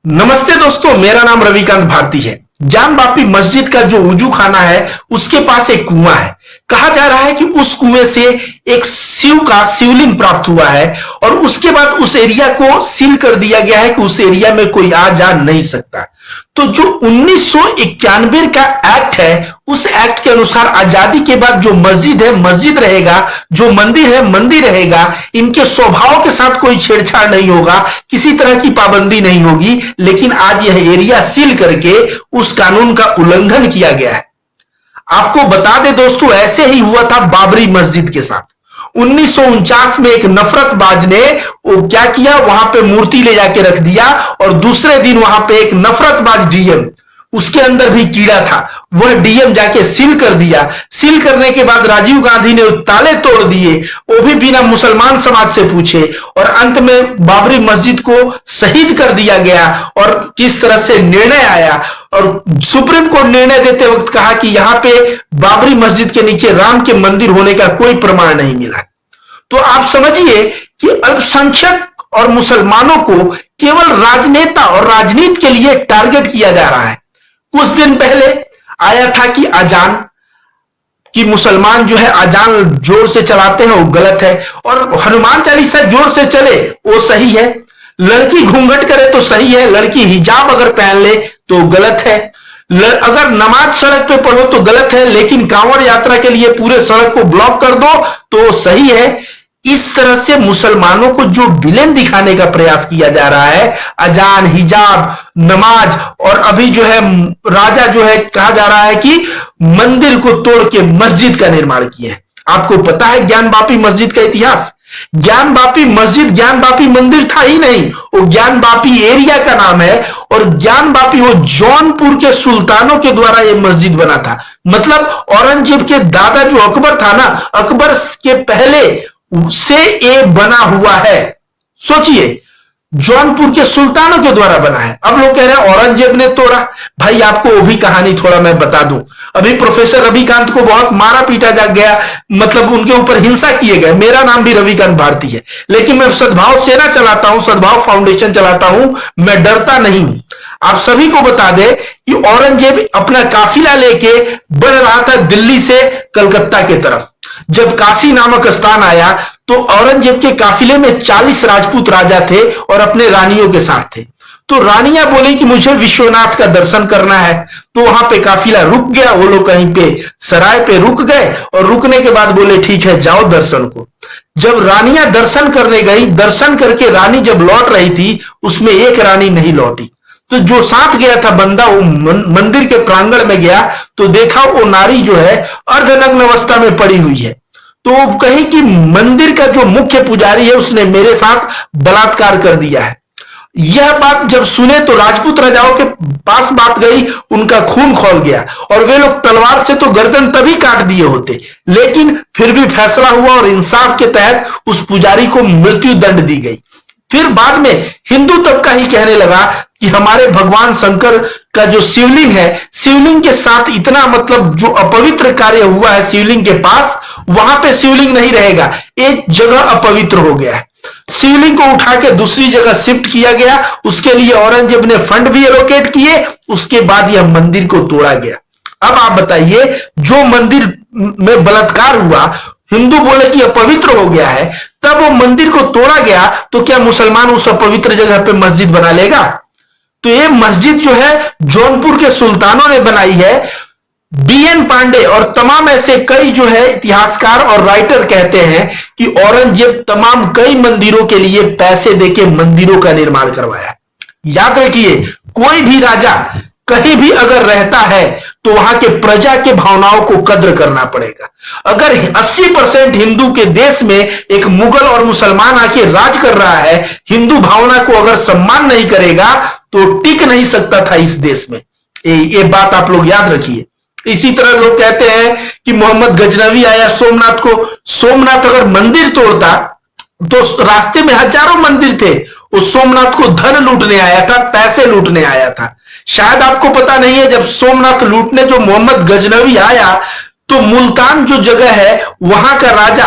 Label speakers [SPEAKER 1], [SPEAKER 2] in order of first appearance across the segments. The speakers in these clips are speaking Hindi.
[SPEAKER 1] नमस्ते दोस्तों, मेरा नाम रविकांत भारती है। जान बापी मस्जिद का जो वजू खाना है उसके पास एक कुआं है। कहा जा रहा है कि उस कुएं से एक शिव का शिवलिंग प्राप्त हुआ है और उसके बाद उस एरिया को सील कर दिया गया है कि उस एरिया में कोई आ जा नहीं सकता। तो जो 1991 का एक्ट है, उस एक्ट के अनुसार आजादी के बाद जो मस्जिद है मस्जिद रहेगा, जो मंदिर है मंदिर रहेगा। इनके स्वभाव के साथ कोई छेड़छाड़ नहीं होगा, किसी तरह की पाबंदी नहीं होगी। लेकिन आज यह एरिया सील करके उस कानून का उल्लंघन किया गया है। आपको बता दें दोस्तों, ऐसे ही हुआ था बाबरी मस्जिद के साथ। 1949 में एक नफरतबाज ने वो क्या किया, वहां पे मूर्ति ले जाके रख दिया और दूसरे दिन वहां पे एक नफरतबाज डीएम, उसके अंदर भी कीड़ा था, वह डीएम जाके सील कर दिया। सील करने के बाद राजीव गांधी ने ताले तोड़ दिए, वो भी बिना मुसलमान समाज से पूछे, और अंत में बाबरी मस्जिद को शहीद कर दिया गया। और किस तरह से निर्णय आया, और सुप्रीम कोर्ट निर्णय देते वक्त कहा कि यहां पे बाबरी मस्जिद के नीचे राम के मंदिर होने का कोई प्रमाण नहीं मिला। तो आप समझिए कि अल्पसंख्यक और मुसलमानों को केवल राजनेता और राजनीति के लिए टारगेट किया जा रहा है। कुछ दिन पहले आया था कि अजान, कि मुसलमान जो है अजान जोर से चलाते हैं वो गलत है, और हनुमान चालीसा जोर से चले वो सही है। लड़की घूंघट करे तो सही है, लड़की हिजाब अगर पहन ले तो गलत है। अगर नमाज सड़क पे पढ़ो तो गलत है, लेकिन कांवड़ यात्रा के लिए पूरे सड़क को ब्लॉक कर दो तो सही है। इस तरह से मुसलमानों को जो विलेन दिखाने का प्रयास किया जा रहा है, अजान, हिजाब, नमाज, और अभी जो है राजा जो है कहा जा रहा है कि मंदिर को तोड़ के मस्जिद का निर्माण किया है। आपको पता है ज्ञान बापी मस्जिद का इतिहास? ज्ञान बापी मस्जिद ज्ञान बापी मंदिर था ही नहीं, वो ज्ञान बापी एरिया का नाम है। और ज्ञान बापी वो जौनपुर के सुल्तानों के द्वारा ये मस्जिद बना था। मतलब औरंगजेब के दादा जो अकबर था ना, अकबर के पहले से ये बना हुआ है। सोचिए, जौनपुर के सुल्तानों के द्वारा बना है। अब लोग कह रहे हैं औरंगजेब ने तोड़ा। भाई आपको वो भी कहानी थोड़ा मैं बता दूं। अभी प्रोफेसर रविकांत को बहुत मारा पीटा जा गया, मतलब उनके ऊपर हिंसा किए गए। मेरा नाम भी रविकांत भारती है, लेकिन मैं सद्भाव सेना चलाता हूं, सद्भाव फाउंडेशन चलाता हूं, मैं डरता नहीं हूं। आप सभी को बता दें कि औरंगजेब अपना काफिला लेके बढ़ रहा था दिल्ली से कलकत्ता की तरफ। जब काशी नामक स्थान आया तो औरंगजेब के काफिले में 40 राजपूत राजा थे और अपने रानियों के साथ थे। तो रानियां बोली कि मुझे विश्वनाथ का दर्शन करना है। तो वहां पे काफिला रुक गया, वो लोग कहीं पे सराय पे रुक गए, और रुकने के बाद बोले ठीक है जाओ दर्शन को। जब रानियां दर्शन करने गई, दर्शन करके रानी जब लौट रही थी, उसमें एक रानी नहीं लौटी। तो जो साथ गया था बंदा, वो मंदिर के प्रांगण में गया तो देखा वो नारी जो है अर्धनग्न अवस्था में पड़ी हुई है। तो कहीं कि मंदिर का जो मुख्य पुजारी है उसने मेरे साथ बलात्कार कर दिया है। यह बात जब सुने तो राजपूत राजाओं के पास बात गई, उनका खून खौल गया, और वे लोग तलवार से तो गर्दन तभी काट दिए होते, लेकिन फिर भी फैसला हुआ और इंसाफ के तहत उस पुजारी को मृत्यु दंड दी गई। फिर बाद में हिंदू तबका ही कहने लगा कि हमारे भगवान शंकर का जो शिवलिंग है, शिवलिंग के साथ इतना मतलब जो अपवित्र कार्य हुआ है शिवलिंग के पास, वहां पे शिवलिंग नहीं रहेगा, एक जगह अपवित्र हो गया है। शिवलिंग को उठा के दूसरी जगह शिफ्ट किया गया। उसके लिए औरंगजेब ने फंड भी एलोकेट किए। उसके बाद यह मंदिर को तोड़ा गया। अब आप बताइए, जो मंदिर में बलात्कार हुआ, हिंदू बोले कि अपवित्र हो गया है, तब वो मंदिर को तोड़ा गया, तो क्या मुसलमान उस अपवित्र जगह पे मस्जिद बना लेगा? तो ये मस्जिद जो है जौनपुर के सुल्तानों ने बनाई है। बीएन पांडे और तमाम ऐसे कई जो है इतिहासकार और राइटर कहते हैं कि औरंगजेब तमाम कई मंदिरों के लिए पैसे देके मंदिरों का निर्माण करवाया। याद रखिए, कोई भी राजा कहीं भी अगर रहता है तो वहां के प्रजा के भावनाओं को कद्र करना पड़ेगा। अगर 80% हिंदू के देश में एक मुगल और मुसलमान आके राज कर रहा है, हिंदू भावना को अगर सम्मान नहीं करेगा तो टिक नहीं सकता था इस देश में। ये बात आप लोग याद रखिए। इसी तरह लोग कहते हैं कि मोहम्मद गजनवी आया सोमनाथ को, सोमनाथ अगर मंदिर तोड़ता तो रास्ते में हजारों मंदिर थे, उस सोमनाथ को धन लूटने आया था, पैसे लूटने आया था। शायद आपको पता नहीं है, जब सोमनाथ लूटने जो मोहम्मद गजनवी आया तो मुल्तान जो जगह है वहां का राजा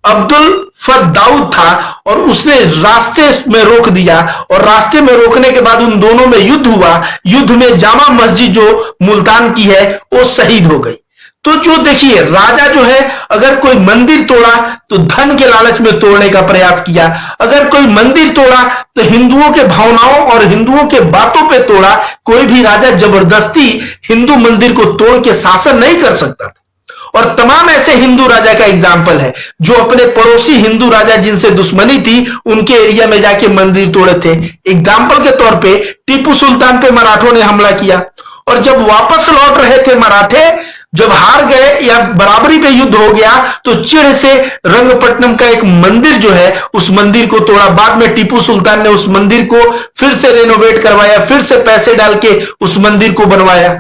[SPEAKER 1] अब्दुल दाऊद था और उसने रास्ते में रोक दिया, और रास्ते में रोकने के बाद उन दोनों में युद्ध हुआ। युद्ध में जामा मस्जिद जो मुल्तान की है वो शहीद हो गई। तो जो देखिए राजा जो है, अगर कोई मंदिर तोड़ा तो धन के लालच में तोड़ने का प्रयास किया, अगर कोई मंदिर तोड़ा तो हिंदुओं के भावनाओं और हिंदुओं के बातों पे तोड़ा। कोई भी राजा जबरदस्ती हिंदू मंदिर को तोड़ के शासन नहीं कर सकता था। और तमाम ऐसे हिंदू राजा का एग्जाम्पल है जो अपने पड़ोसी हिंदू राजा जिनसे दुश्मनी थी उनके एरिया में जाके मंदिर तोड़े थे। एग्जाम्पल के तौर पे टीपू सुल्तान पे मराठों ने हमला किया, और जब वापस लौट रहे थे मराठे, जब हार गए या बराबरी पे युद्ध हो गया, तो चिढ़ से रंगपट्टनम का एक मंदिर जो है उस मंदिर को तोड़ा। बाद में टीपू सुल्तान ने उस मंदिर को फिर से रेनोवेट करवाया, फिर से पैसे डाल के उस मंदिर को बनवाया।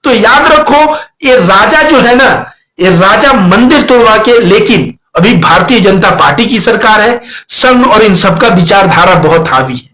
[SPEAKER 1] तो याद रखो, ये राजा जो है ना, ये राजा मंदिर तोड़वा के, लेकिन अभी भारतीय जनता पार्टी की सरकार है, संघ और इन सबका विचारधारा बहुत हावी है।